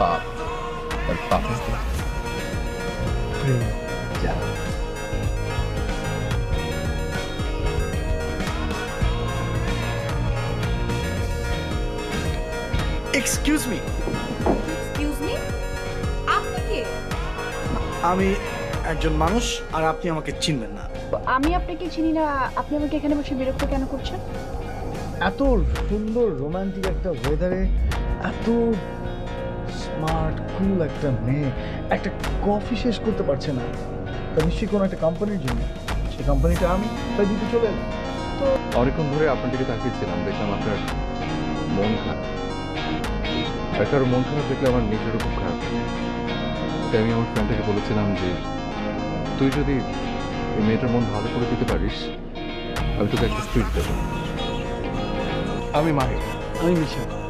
পাপ, আর পাপ is the যা। এক্সকিউজ মি, এক্সকিউজ মি, আপনি কে? আমি একজন মানুষ আর আপনি আমাকে চিনবেন না। আমি আপনাকে চিনি না, আপনি আমাকে এখানে বসে বিরক্ত কেন করছেন? এত সুন্দর রোমান্টিক একটা ওয়েদারে এত স্মার্ট কুল একটা মেয়ে একটা কফি শেষ করতে পারছে না, তা নিশ্চয়ই কোনো একটা কোম্পানির জন্য। সেই কোম্পানিটা আমি তাই দিতে চলে এলাম। অনেকক্ষণ ধরে আপনার দিকে তাকিয়েছিলাম, দেখলাম আপনার মন খারাপ। আর কারো মন খারাপ দেখলে আমার নিজেরও খুব খারাপ লাগে। তাই আমি আমার ফ্রেন্ডটাকে বলেছিলাম যে তুই যদি এই মেয়েটার মন ভালো করে দিতে পারিস, আমি তোকে একটা স্পিচ দেবো। আমি মাহির। আমি মিশা।